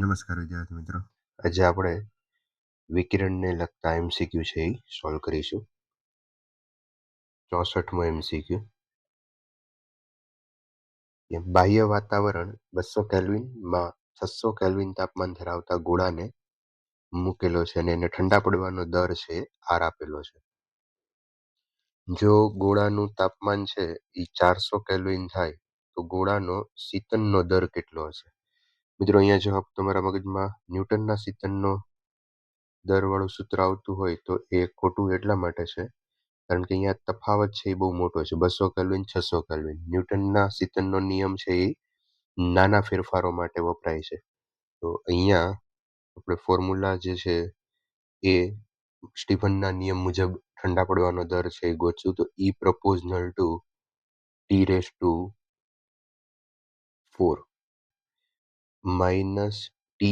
નમસ્કાર વિદ્યાર્થી મિત્રો. આજે આપણે વિકિરણને લગતા એમસીક્યુ છે એ સોલ્વ કરીશું. 64મો એમસીક્યુ. બાહ્ય વાતાવરણ 200 કેલ્વિનમાં 600 કેલ્વિન તાપમાન ધરાવતા ગોળાને મૂકેલો છે અને એને ઠંડા પડવાનો દર છે આર આપેલો છે. જો ગોળાનું તાપમાન છે એ 400 કેલ્વિન થાય તો ગોળાનો શીતનનો દર કેટલો હશે? મિત્રો, અહીંયા જો તમારા મગજમાં ન્યૂટનના શીતનનો દરવાળું સૂત્ર આવતું હોય તો એ ખોટું એટલા માટે છે કારણ કે અહીંયા તફાવત છે એ બહુ મોટો છે. 200 કેલ્વિન 600 કેલ્વિન. ન્યૂટનના શીતનનો નિયમ છે એ નાના ફેરફારો માટે વપરાય છે. તો અહીંયા આપણે ફોર્મ્યુલા જે છે એ સ્ટીફનના નિયમ મુજબ ઠંડા પડવાનો દર છે એ ગોતશું. તો E પ્રપોઝનલ two T⁻⁴ minus T⁻⁴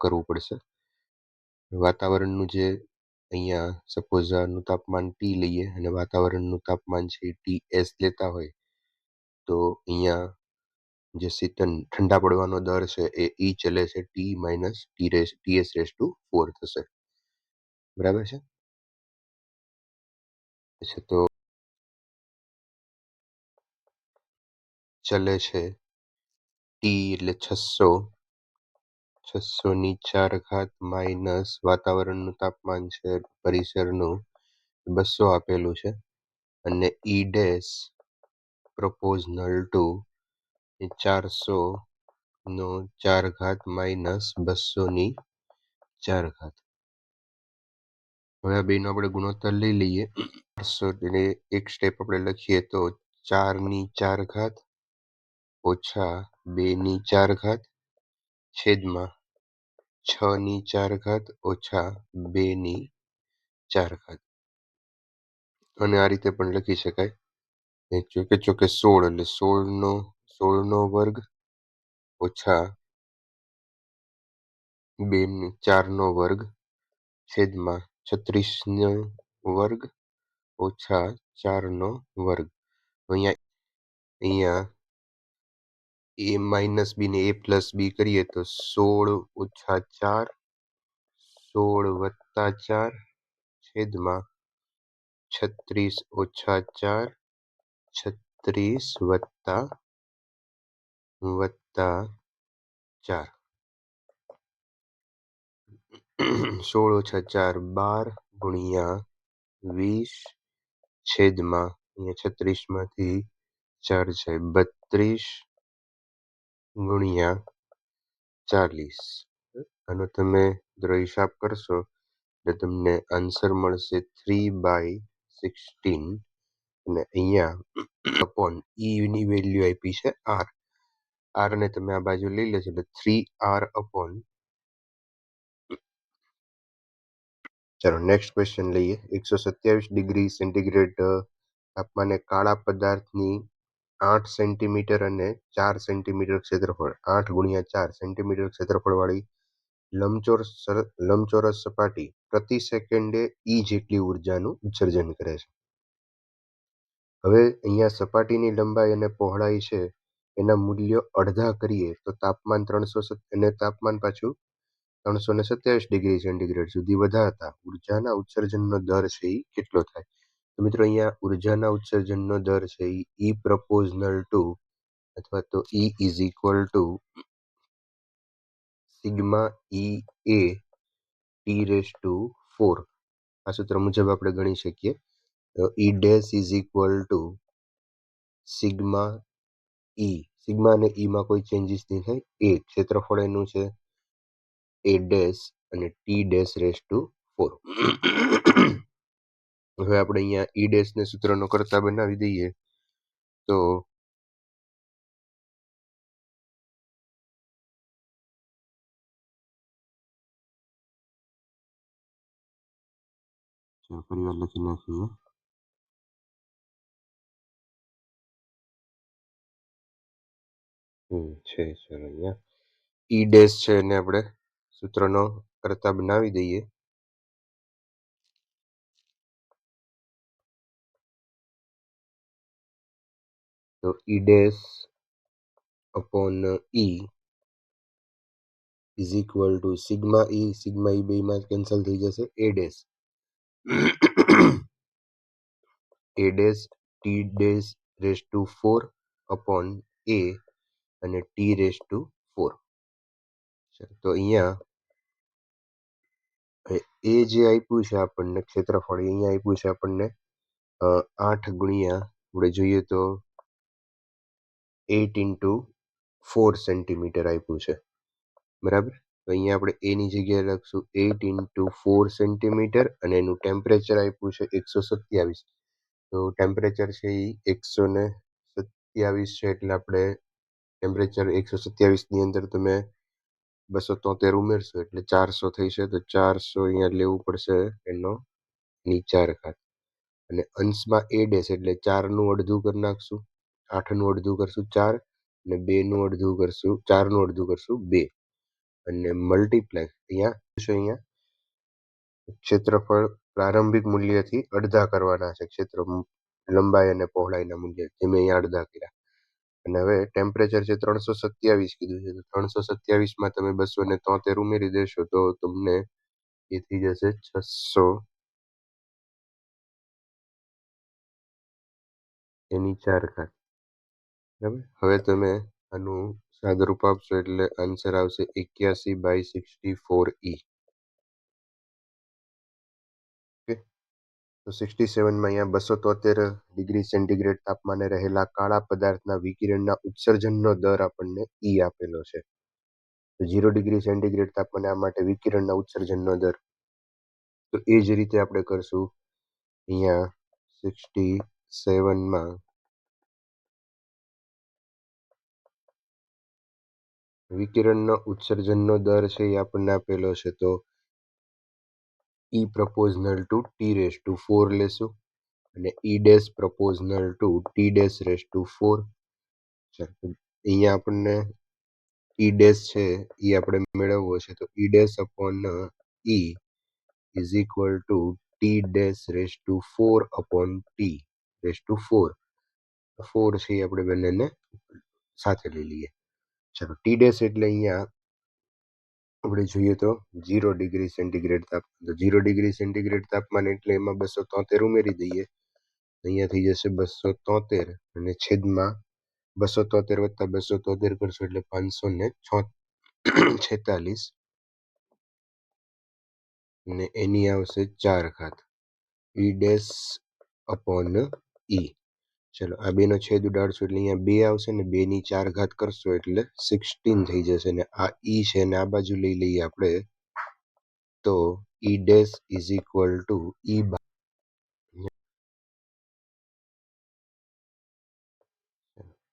કરવું પડશે. વાતાવરણનું જે અહીંયા સપોઝ આનું તાપમાન T લઈએ અને વાતાવરણનું તાપમાન છે TS લેતા હોય તો અહીંયા જે શીતન ઠંડા પડવાનો દર છે એ ઈ ચલે છે T-TS⁴ થશે. બરાબર છે. તો ચલે છે ટી એટલે 600 ની 4 માઇનસ વાતાવરણનું તાપમાન છે પરિસરનું 200 આપેલું છે અને ઈ ડેશ પ્રપોઝનલ ટુ 400 નો 4 માઇનસ 200 ની 4. હવે આ બેનો આપણે ગુણોત્તર લઈ લઈએ. 400 એટલે એક સ્ટેપ આપણે લખીએ તો 4 ની 4 ઓછા 2 ની 4 છેદમાં 6 ની 4 ઓછા 2 ની 4. અને આ રીતે પણ લખી શકાય. ચોકે ચોકે 16 એટલે 16નો વર્ગ ઓછા 4નો વર્ગ છેદમાં 36નો વર્ગ ઓછા 4નો વર્ગ. અહીંયા a માઇનસ બી ને a પ્લસ બી કરીએ તો 16 ઓછા 4 16 વત્તા 4 છેદમાં 36 ઓછા 4 36 વત્તા 4. 16 ઓછા 4 12 ગુણ્યા 20 છેદમાં અહીંયા 36 માંથી 4 છે 32 ગુણ્યા 40. આનો તમે હિસાબ કરશો એટલે તમને આન્સર મળશે 3/16 અને અહીંયા અપોન ઈ ની વેલ્યુ આપી છે આર ને તમે આ બાજુ લઈ લેશો એટલે 3r અપોન. ચાલો નેક્સ્ટ ક્વેશ્ચન લઈએ. 127 ડિગ્રી સેન્ટીગ્રેડ તાપમાને કાળા પદાર્થની 8 સેન્ટીમીટર અને 4 સેન્ટીમીટર ક્ષેત્રફળ 8 ગુણ્યા 4 સેન્ટીમીટર ક્ષેત્રફળ વાળી લંબચોરસ સપાટી પ્રતિ સેકન્ડે ઈ જેટલી ઉર્જાનું ઉત્સર્જન કરે છે. હવે અહીંયા સપાટીની લંબાઈ અને પહોળાઈ છે એના મૂલ્યો અડધા કરીએ તો તાપમાન 300 અને તાપમાન પાછું 327 ડિગ્રી સેન્ટીગ્રેડ સુધી વધારતા ઉર્જાના ઉત્સર્જનનો દર છે એ કેટલો થાય? તો મિત્રો, અહીંયા ઉર્જાના ઉત્સર્જનનો દર છે એ ઈ પ્રપોઝનલ ટુ અથવા તો ઈ is equal to sigma E A T⁴ આ સૂત્ર મુજબ આપણે ગણી શકીએ. તો E dash is equal to sigma અને ઈમાં કોઈ ચેન્જીસ નહીં થાય. એ ક્ષેત્રફળ એનું છે a ડેશ અને T⁴. હવે આપણે અહીંયા ઈ ડેશ ને સૂત્રનો કરતા બનાવી દઈએ તો ફરીવાર લખી નાખીએ. છે ચલો અહીંયા ઈ ડેશ છે એને આપણે સૂત્રનો કરતા બનાવી દઈએ. તો E dash upon E is equal to sigma E બેમાં કેન્સલ થઈ જશે, A dash A dash T dash raise to 4 upon A અને ટી રેસ ટુ 4. તો અહીંયા એ જે આપ્યું છે આપણને ક્ષેત્રફળ, અહીંયા આપ્યું છે આપણને 8 ગુણ્યા આપણે જોઈએ તો 8 ઇન્ટુ 4 સેન્ટીમીટર આપ્યું છે, બરાબર. તો અહીંયા આપણે એની જગ્યાએ લખશું 8 ઇન્ટુ 4 સેન્ટીમીટર અને એનું ટેમ્પરેચર આપ્યું છે 127. તો ટેમ્પરેચર છે એ 127 છે, એટલે આપણે ટેમ્પરેચર 127ની અંદર તમે 273 ઉમેરશો એટલે 400 થઈ છે. તો 400 અહીંયા લેવું પડશે એનો ની 4 ઘાત, અને અંશમાં એ ડેશ એટલે 4નું અડધું કરી નાખશું, 8નું અડધું કરશું 4 અને 2નું અડધું કરશું, 4નું અડધું કરશું 2 અને મલ્ટીપ્લાય અહીંયા ક્ષેત્રફળ પ્રારંભિક મૂલ્યથી અડધા કરવાના છે, ક્ષેત્ર લંબાઈ અને પહોળાઈના મૂલ્ય જે મેં અહીંયા અડધા કર્યા. અને હવે ટેમ્પરેચર છે 327 કીધું છે, તો 327માં તમે 273 ઉમેરી દેશો તો તમને એ થઈ જશે 600 એની 4 ઘાત, બરાબર. હવે તમે આનું સાદુરૂપ આપશો એટલે આન્સર આવશે 81/64 E. ઓકે, તો 67માં અહીંયા 273 ડિગ્રી સેન્ટીગ્રેડ તાપમાને રહેલા કાળા પદાર્થના વિકિરણના ઉત્સર્જનનો દર આપણને E આપેલો છે. તો 0 ડિગ્રી સેન્ટીગ્રેડ તાપમાને આ માટે વિકિરણના ઉત્સર્જનનો દર, તો એ જ રીતે આપણે કરશું અહીંયા 67માં વિકિરણનો ઉત્સર્જનનો દર છે એ આપણને આપેલો છે, તો E પ્રપોઝનલ two T raise to 4 લેશું અને E dash proportional two T dash raise to 4. અહીંયા આપણને E ડેશ છે એ આપણે મેળવવો છે, તો E dash upon E is equal two T dash raise to 4 upon T raise to 4. 4 છે એ આપણે બંનેને સાથે લઈ લઈએ. ચાલો, ટી ડેશ એટલે અહીંયા આપણે જોઈએ તો 0 ડિગ્રી સેન્ટીગ્રેડ તાપમાન, તો 0 ડિગ્રી સેન્ટીગ્રેડ તાપમાન એટલે એમાં 273 ઉમેરી દઈએ, અહીંયા થઈ જશે 273 અને છેદમાં 273 વત્તા 273 કરશો એટલે 546 અને એની આવશે 4 ઘાત E ડેશ અપોન E. ચલો, આ બેનો છેદ ઉડાડશો એટલે અહીંયા 2 આવશે ને 2ની 4 ઘાત કરશો એટલે 16 થઈ જશે, ને આ E છે ને આ બાજુ લઈ લઈએ આપણે, તો E dash is equal two E.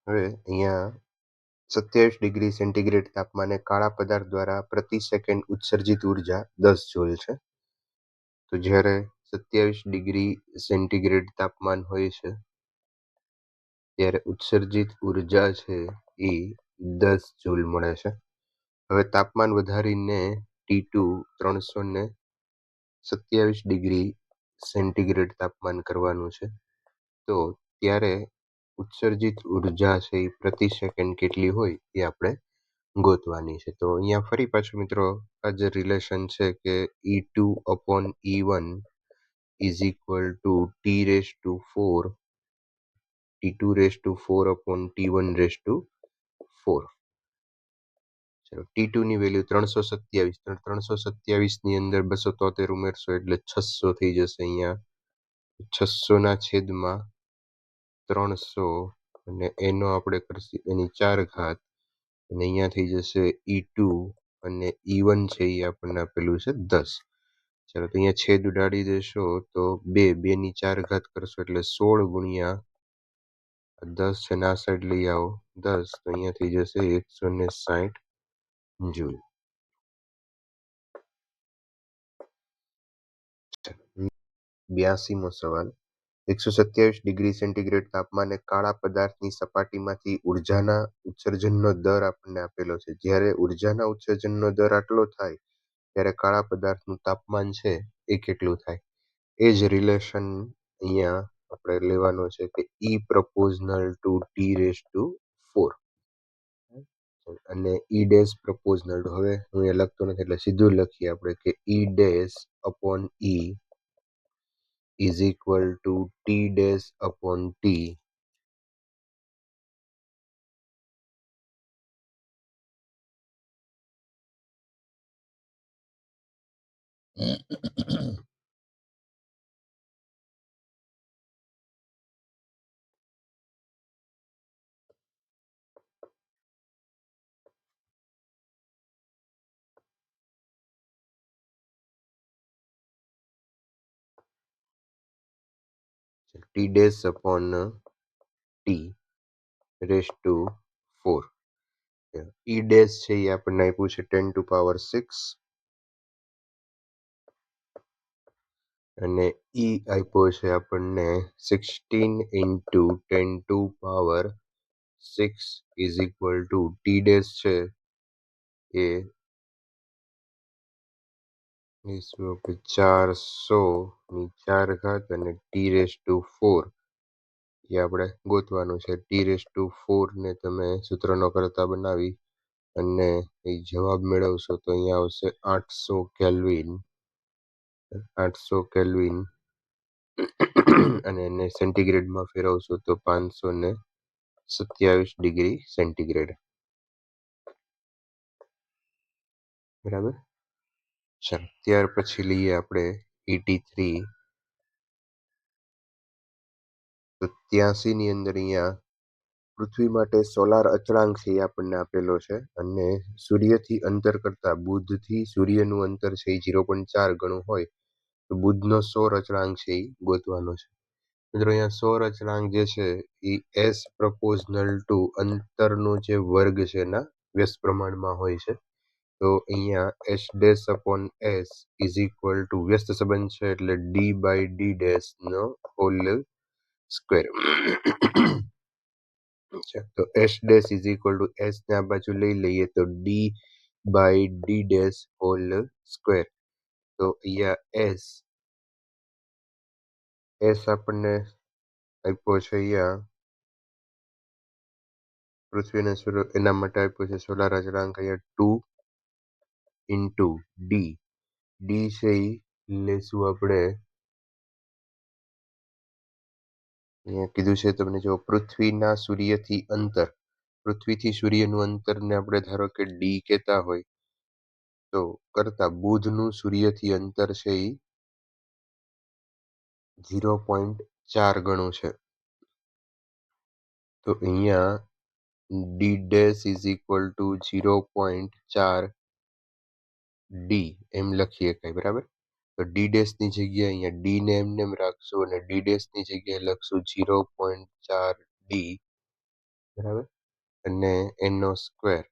હવે અહીંયા 27 ડિગ્રી સેન્ટીગ્રેડ તાપમાને કાળા પદાર્થ દ્વારા પ્રતિ સેકન્ડ ઉત્સર્જિત ઉર્જા 10 જૂલ છે. તો જ્યારે 27 ડિગ્રી સેન્ટીગ્રેડ તાપમાન હોય છે ત્યારે ઉત્સર્જિત ઉર્જા છે એ 10 જૂલ મળે છે. હવે તાપમાન વધારીને T2 327 ડિગ્રી સેન્ટીગ્રેડ તાપમાન કરવાનું છે, તો ત્યારે ઉત્સર્જિત ઉર્જા છે એ પ્રતિ સેકન્ડ કેટલી હોય એ આપણે ગોતવાની છે. તો અહીંયા ફરી પાછું મિત્રો આ જે રિલેશન છે કે E2 upon E1 is equal two T raise to 4 T2 race to 4 upon T1 race to 4. ચલો, T2 ની વેલ્યુ 327 ની અંદર 273 ઉમેરશો એટલે 600 થઈ જશે. અહીંયા 600 ના છેદમાં 300 અને એનો આપણે કરશું એની 4 ઘાત અને અહીંયા થઈ જશે E2 અને E1 છે એ આપણને આપેલું છે 10. ચાલો, તો અહીંયા છેદ ઉડાડી દેશો તો 2 ની 4 ઘાત કરશો એટલે 16 ગુણ્યા 10 છે, આ સાઈડ લઈ આવો 10, તો અહીંયા થઈ જશે 160 જૂલ. 82મો સવાલ, 127 ડિગ્રી સેન્ટીગ્રેડ તાપમાને કાળા પદાર્થની સપાટીમાંથી ઉર્જાના ઉત્સર્જનનો દર આપણને આપેલો છે. જ્યારે ઉર્જાના ઉત્સર્જનનો દર આટલો થાય ત્યારે કાળા પદાર્થનું તાપમાન છે એ કેટલું થાય? એ જ રિલેશન અહીંયા આપણે લેવાનો છે કે E પ્રપોઝનલ two T raise to 4. અને ઈ ડેશ પ્રપોઝનલ ટુ, હવે હું એ લખતો નથી એટલે સીધું લખીએ આપણે કે ઈ dash upon E is equal two T dash upon T T dash upon T raise to 4. E dash છે એ આપણને આપ્યું છે 10⁶ અને ઈ આપ્યો છે આપણને 16 into 10⁶ is equal two T dash છે એ 400 અને ટી રેસ ટુ 4 એ આપણે ગોતવાનું છે. ટી રેસ ટુ 4 ને તમે સૂત્રનો કરતા બનાવી અને એ જવાબ મેળવશો તો અહીંયા આવશે 800 કેલ્વિન અને એને સેન્ટીગ્રેડમાં ફેરવશો તો 527 ડિગ્રી સેન્ટીગ્રેડ. બરાબર. ચાલો ત્યાર પછી લઈએ આપણે 83. તો 83 ની અંદર અહીંયા પૃથ્વી માટે સોલાર અચળાંક છે એ આપણને આપેલો છે અને સૂર્યથી અંતર કરતા બુધથી સૂર્યનું અંતર છે એ 0.4 ગણું હોય તો બુધનો સૌર અચળાંક છે એ ગોતવાનો છે. મિત્રો અહીંયા સૌર અચળાંક જે છે એ એસ પ્રપોઝનલ ટુ અંતરનો જે વર્ગ છે એના વ્યસ્ત પ્રમાણમાં હોય છે. તો અહીંયા H dash upon S is equal to વ્યસ્ત સંબંધ છે એટલે ડી બાય ડી ડેશ નો હોલ સ્ક્વેર. તો H dash is equal to S ને આ બાજુ લઈ લઈએ તો D by D dash whole square. તો અહીંયા એસ આપણને આપ્યો છે અહીંયા પૃથ્વી અને સૂર્ય એના માટે આપ્યો છે સોલાર અચળાંક અહીંયા 2 ઇન્ટુ ડી. ડી છે એ લેશું આપણે અહીંયા કીધું છે તમને જો પૃથ્વીના સૂર્યથી અંતર, પૃથ્વીથી સૂર્યનું અંતરને આપણે ધારો કે ડી કહેતા હોય તો કરતા બુધનું સૂર્યથી અંતર છે એ 0.4 ગણું છે. તો અહીંયા D dash is equal to 0.4 D એમ લખીએ કાંઈ. બરાબર. તો ડી ડેશની જગ્યાએ અહીંયા ડી ને એમને એમ રાખશું અને ડી ડેશની જગ્યાએ લખશું 0.4 ડી. બરાબર. અને એનો સ્ક્વેર,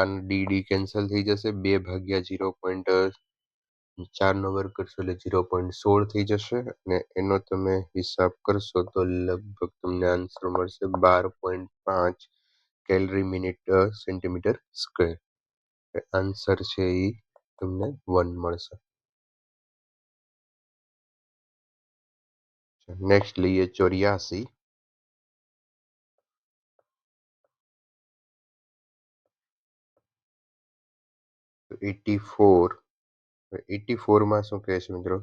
આનો ડી ડી કેન્સલ થઈ જશે, 2/0.4 નો વર્ગ કરશો એટલે 0.16 થઈ જશે અને એનો તમે હિસાબ કરશો તો લગભગ તમને આન્સર મળશે 12.5 calorie minute centimetre square. Answer છે એ તમને 1 મળશે. નેક્સ્ટ લઈએ 84. તો 84 માં શું કહે છે મિત્રો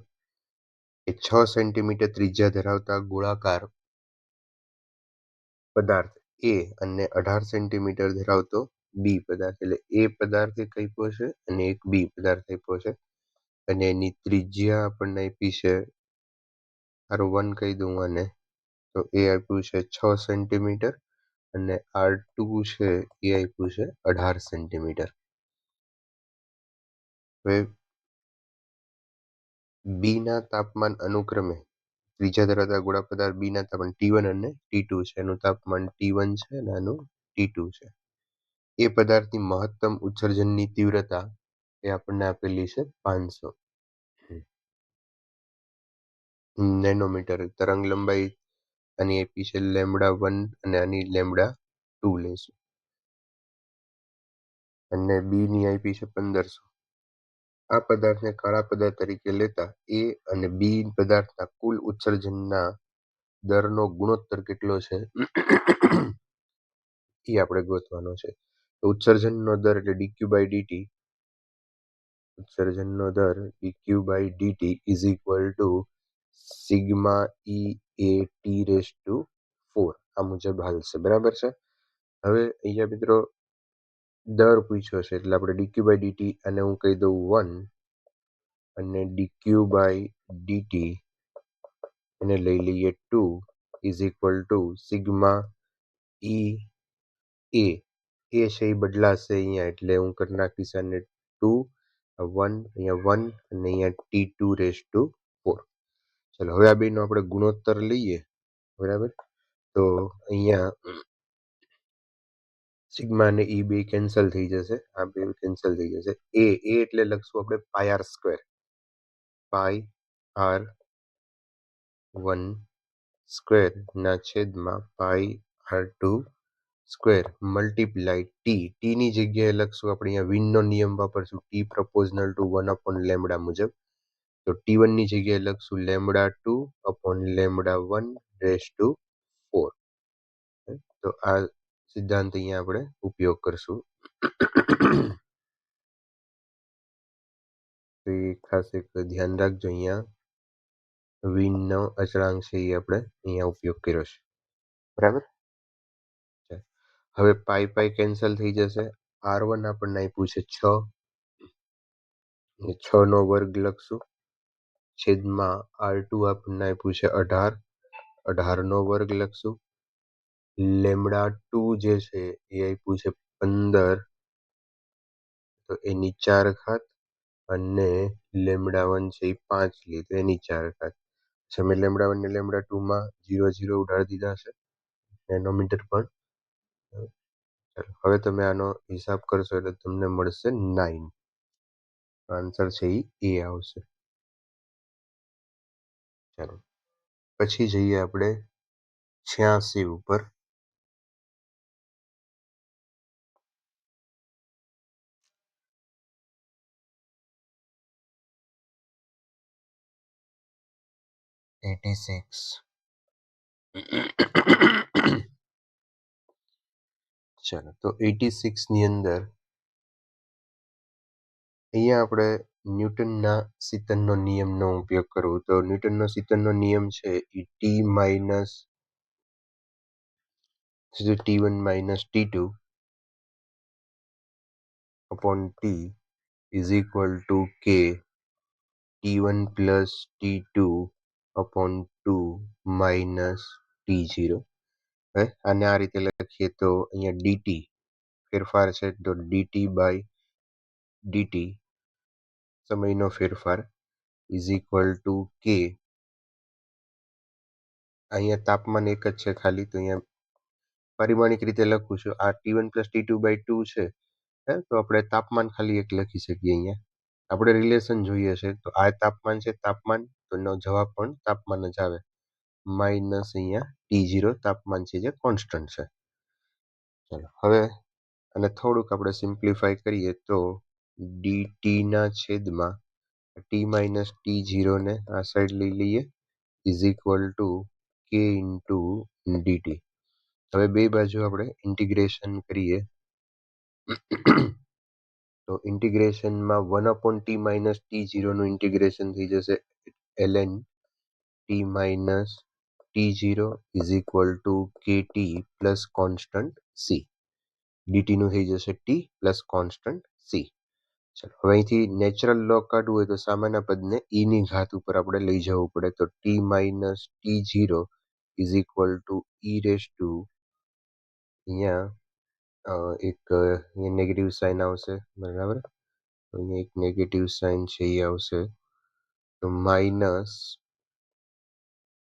કે 6 સેન્ટીમીટર ત્રિજ્યા ધરાવતા ગોળાકાર પદાર્થ એ અને 18 સેન્ટીમીટર ધરાવતો બી પદાર્થ, એટલે એ પદાર્થ એક આપ્યો છે અને એક બી પદાર્થ આપ્યો છે અને એની ત્રિજ્યા આપણને આપી છે, R1 કહી દઉં આને, તો એ આપ્યું છે 6 સેન્ટીમીટર અને R2 છે એ આપ્યું છે 18 સેન્ટીમીટર. હવે બી ના તાપમાન અનુક્રમે ત્રીજા ધરાવતા ગોળા પદાર્થ બી ના તાપમાન T1 અને T2 છે. એનું તાપમાન T1 છે અને આનું T2 છે. એ પદાર્થની મહત્તમ ઉત્સર્જનની તીવ્રતા એ આપણને આપેલી છે 500 નેનોમીટર. તરંગ લંબાઈ આની આપી છે λ1 અને આની λ2 લેશું અને બી ની આપી છે 1500. આ પદાર્થને કાળા પદાર્થ તરીકે લેતા એ અને બી પદાર્થના કુલ ઉત્સર્જનના દરનો ગુણોત્તર કેટલો છે એ આપણે ગોતવાનો છે. તો ઉત્સર્જનનો દર એટલે dq બાય dt, ઉત્સર્જનનો દર dq by dt is equal to sigma E A T raise to 4 આ મુજબ હાલશે. બરાબર છે. હવે અહીંયા મિત્રો દર પૂછ્યો છે એટલે આપણે dq બાય dt અને હું કહી દઉં 1 અને dq બાય dt એને લઈ લઈએ 2 is equal to sigma E એ છે એ બદલાશે અહીંયા એટલે હું કરી નાખીશ આને 2 1 અહીંયા 1 અને અહીંયા t2 રેસ ટુ 4. ચલો હવે આ બેનો આપણે ગુણોત્તર લઈએ. બરાબર, તો અહીંયા સિગ્મા અને ઈ બે કેન્સલ થઈ જશે, આ બે કેન્સલ થઈ જશે. એ એટલે લખશું આપણે pi r square, pi r 1 square ના છેદમાં pi r 2 square multiply t ની જગ્યાએ લખશું આપણે અહીંયા વિનનો નિયમ વાપરશું, t proportional to 1 upon lambda મુજબ. તો T1 ની જગ્યાએ લખશું lambda 2 upon lambda 1 raise to 4. તો આ સિદ્ધાંત અહીંયા આપણે ઉપયોગ કરશું. તો એ ખાસ એક ધ્યાન રાખજો, અહીંયા વિનનો અચળાંક છે એ આપણે અહીંયા ઉપયોગ કર્યો છે. બરાબર, હવે પાઈ પાઈ કેન્સલ થઈ જશે. R1 આપણને આપ્યું છે 6, 6 નો વર્ગ લખશું છેદમાં R2 આપણને આપ્યું છે 18, 18 નો વર્ગ લખશું. લેમડા 2 જે છે એ આપ્યું છે 15, તો એની 4 ઘાત અને લેમડા 1 છે એ 5 લે તો એની 4 ઘાત. તમે લેમડા 1 ને લેમડા 2 માં 0 0 ઉડાડી દીધા છે નેનોમીટર પણ. હવે તમે આનો હિસાબ કરશો એટલે તમને મળશે 9. આન્સર છે એ આવશે. ચાલો પછી જઈએ આપણે 86 ઉપર. ચાલો તો 86 ની અંદર અહીંયા આપણે ન્યૂટનના શીતનનો નિયમનો ઉપયોગ કરવો. તો ન્યૂટનનો શીતનનો નિયમ છે એ T1 minus T2 upon T is equal to K T1 plus T2 upon 2 minus T0. આને આ રીતે લખીએ તો અહીંયા dt ફેરફાર છે તો dt બાય dt સમયનો ફેરફાર ઇઝ ઇક્વલ ટુ K. અહીંયા તાપમાન એક જ છે ખાલી, તો અહીંયા પરિમાણિક રીતે લખું છું. આ T1 plus T2 by 2 છે, તો આપણે તાપમાન ખાલી એક લખી શકીએ. અહીંયા આપણે રિલેશન જોઈએ છે તો આ તાપમાન છે, તાપમાન તો એનો જવાબ પણ તાપમાન જ આવે. માઇનસ અહીંયા T0 તાપમાન છે જે કોન્સ્ટન્ટ છે. ચાલો હવે અને થોડુંક આપણે સિમ્પ્લિફાય કરીએ તો dt ના છેદમાં t માઇનસ T0 ને આ સાઈડ લઈ લઈએ is equal two K into dt. હવે બે બાજુ આપણે ઇન્ટિગ્રેશન કરીએ તો ઇન્ટિગ્રેશનમાં 1 અપોન t માઇનસ T0 નું ઇન્ટિગ્રેશન થઈ જશે ln t minus T0 is equal two KT plus constant C. dt નું થઈ જશે t પ્લસ કોન્સ્ટન્ટ C. ચાલો હવે અહીંથી નેચરલ લોગ કાઢવું હોય તો સામાન્ય પદને e ની ઘાત ઉપર આપણે લઈ જવું પડે. તો t minus T0 is equal two e raise to અહીંયા એક નેગેટિવ સાઇન આવશે. બરાબર, તો અહીંયા એક નેગેટિવ સાઇન છે એ આવશે તો માઇનસ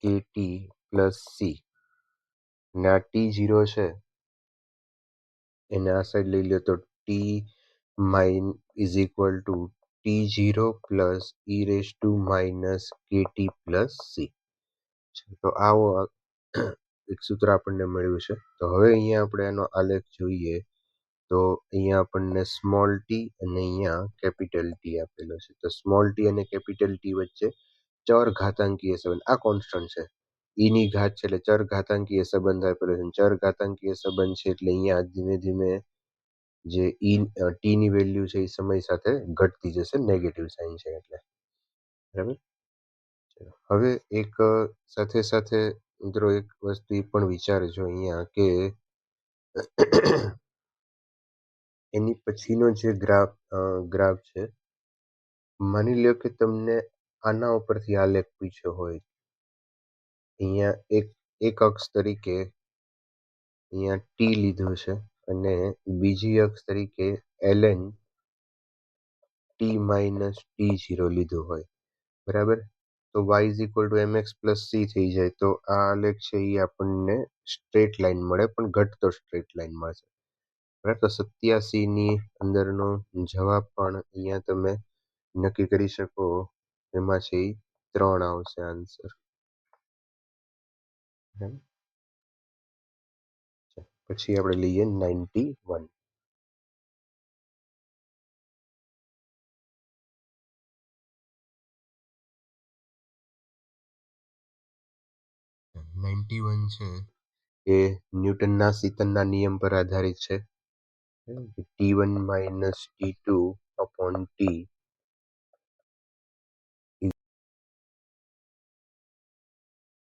KT પ્લસ C અને આ T0 છે એને આ સાઈડ લઈ લો તો t mine is equal two T0 plus e raise to minus KT plus C. તો આવો એક સૂત્ર આપણને મળ્યું છે. તો હવે અહીંયા આપણે આનો આલેખ જોઈએ તો અહીંયા આપણને સ્મોલ ટી અને અહીંયા કેપિટલ ટી આપેલો છે. તો સ્મોલ ટી અને કેપિટલ ટી વચ્ચે ચર ઘાતાંકીય સંબંધ, આ કોન્સ્ટન્ટ છે, ઈ ની ઘાત છે એટલે ચર ઘાતાંકીય સંબંધ આપેલો છે. ચર ઘાતાંકીય સંબંધ છે એટલે અહીંયા ધીમે ધીમે જે ટી ની વેલ્યુ છે એ સમય સાથે ઘટતી જશે, નેગેટિવ સાઇન છે એટલે. બરાબર. હવે એક સાથે સાથે મિત્રો એક વસ્તુ એ પણ વિચારજો અહીંયા કે એની પછીનો જે ગ્રાફ છે, માની લ્યો કે તમને આના ઉપરથી આલેખ પૂછ્યો હોય. અહીંયા એક અક્ષ તરીકે અહીંયા ટી લીધું છે અને બીજી અક્ષ તરીકે ln t માઇનસ t0 લીધું હોય. બરાબર. તો y mx c થઈ જાય તો આ આલેખ છે એ આપણને સ્ટ્રેટ લાઈન મળે, પણ ઘટતો સ્ટ્રેટ લાઈન મળશે. બરાબર. તો 87 ની અંદરનો જવાબ પણ અહીંયા તમે નક્કી કરી શકો, એમાં છે ઈ 3 આવશે આન્સર. પછી આપણે લઈએ 91. 91 છે એ ન્યૂટનના સેકન્ડના નિયમ પર આધારિત છે. T1 - T2 upon T